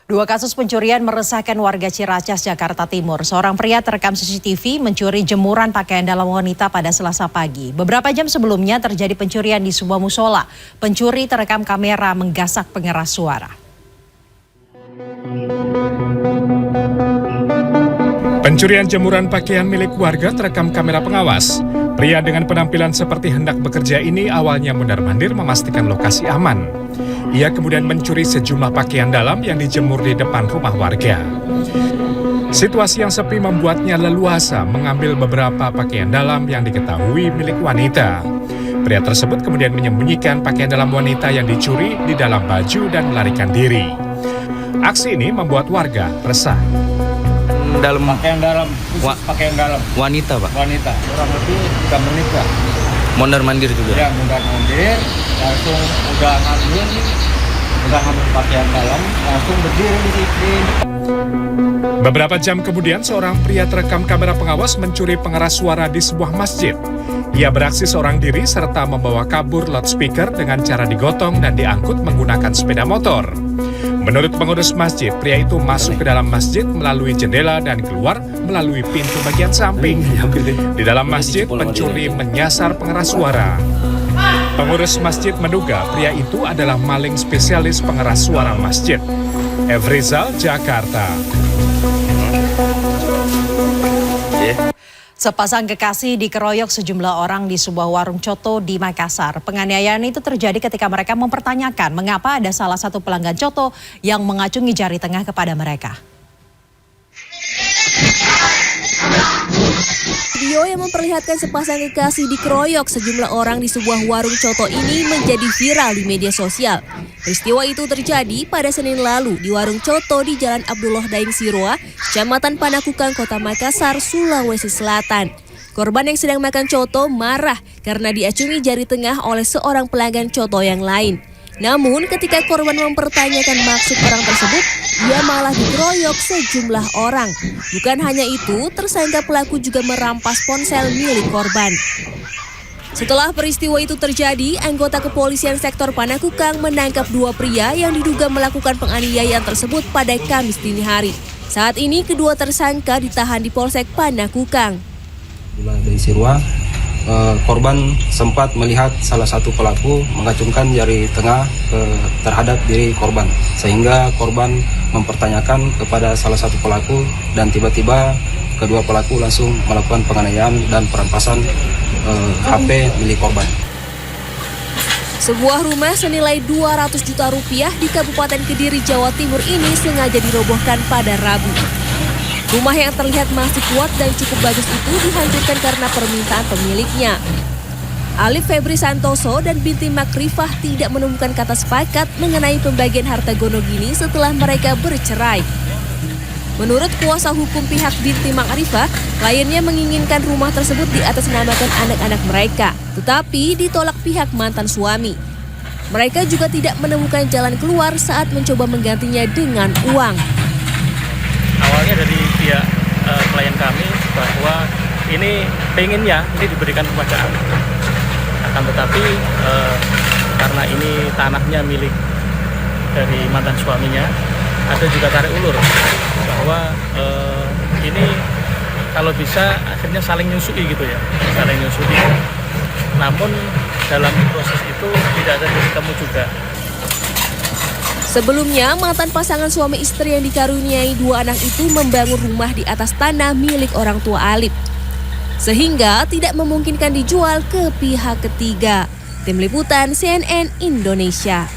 Dua kasus pencurian meresahkan warga Ciracas, Jakarta Timur. Seorang pria terekam CCTV mencuri jemuran pakaian dalam wanita pada Selasa pagi. Beberapa jam sebelumnya terjadi pencurian di sebuah musola. Pencuri terekam kamera menggasak pengeras suara. Pencurian jemuran pakaian milik warga terekam kamera pengawas. Pria dengan penampilan seperti hendak bekerja ini awalnya mondar-mandir memastikan lokasi aman. Ia kemudian mencuri sejumlah pakaian dalam yang dijemur di depan rumah warga. Situasi yang sepi membuatnya leluasa mengambil beberapa pakaian dalam yang diketahui milik wanita. Pria tersebut kemudian menyembunyikan pakaian dalam wanita yang dicuri di dalam baju dan melarikan diri. Aksi ini membuat warga resah. Pakaian dalam, pakaian dalam. Wanita, Pak? Wanita, kurang lebih 3 menit, Pak. Mondar-mandir juga? Ya, mondar-mandir, langsung udah ngambil pakaian dalam, langsung berdiri di sini. Beberapa jam kemudian, seorang pria terekam kamera pengawas mencuri pengeras suara di sebuah masjid. Ia beraksi seorang diri serta membawa kabur loudspeaker dengan cara digotong dan diangkut menggunakan sepeda motor. Menurut pengurus masjid, pria itu masuk ke dalam masjid melalui jendela dan keluar melalui pintu bagian samping. Di dalam masjid, pencuri menyasar pengeras suara. Pengurus masjid menduga pria itu adalah maling spesialis pengeras suara masjid. Efrizal, Jakarta. Sepasang kekasih dikeroyok sejumlah orang di sebuah warung coto di Makassar. Penganiayaan itu terjadi ketika mereka mempertanyakan mengapa ada salah satu pelanggan coto yang mengacungi jari tengah kepada mereka. Video yang memperlihatkan sepasang kekasih dikeroyok sejumlah orang di sebuah warung coto ini menjadi viral di media sosial. Peristiwa itu terjadi pada Senin lalu di warung coto di Jalan Abdullah Daeng Siroa, Kecamatan Panakukang, Kota Makassar, Sulawesi Selatan. Korban yang sedang makan coto marah karena diacungi jari tengah oleh seorang pelanggan coto yang lain. Namun ketika korban mempertanyakan maksud orang tersebut, ia malah dikeroyok sejumlah orang. Bukan hanya itu, tersangka pelaku juga merampas ponsel milik korban. Setelah peristiwa itu terjadi, anggota kepolisian sektor Panakukang menangkap 2 pria yang diduga melakukan penganiayaan tersebut pada Kamis dini hari. Saat ini kedua tersangka ditahan di Polsek Panakukang. Dari Sirwa, korban sempat melihat salah satu pelaku mengacungkan jari tengah terhadap diri korban, sehingga korban mempertanyakan kepada salah satu pelaku dan tiba-tiba kedua pelaku langsung melakukan penganiayaan dan perampasan HP milik korban. Sebuah rumah senilai 200 juta rupiah di Kabupaten Kediri, Jawa Timur ini sengaja dirobohkan pada Rabu. Rumah yang terlihat masih kuat dan cukup bagus itu dihancurkan karena permintaan pemiliknya. Alif Febri Santoso dan Binti Makrifah tidak menemukan kata sepakat mengenai pembagian harta gonogini setelah mereka bercerai. Menurut kuasa hukum pihak Binti Makrifah, kliennya menginginkan rumah tersebut diatasnamakan anak-anak mereka, tetapi ditolak pihak mantan suami. Mereka juga tidak menemukan jalan keluar saat mencoba menggantinya dengan uang. Awalnya dari pihak klien kami bahwa ini pengennya ini diberikan kepada anak. Akan tetapi karena ini tanahnya milik dari mantan suaminya, ada juga tarik ulur bahwa ini kalau bisa akhirnya saling nyusui gitu ya, saling nyusui. Namun dalam proses itu tidak ada titik temu juga. Sebelumnya, mantan pasangan suami istri yang dikaruniai 2 anak itu membangun rumah di atas tanah milik orang tua Alif, sehingga tidak memungkinkan dijual ke pihak ketiga. Tim Liputan CNN Indonesia.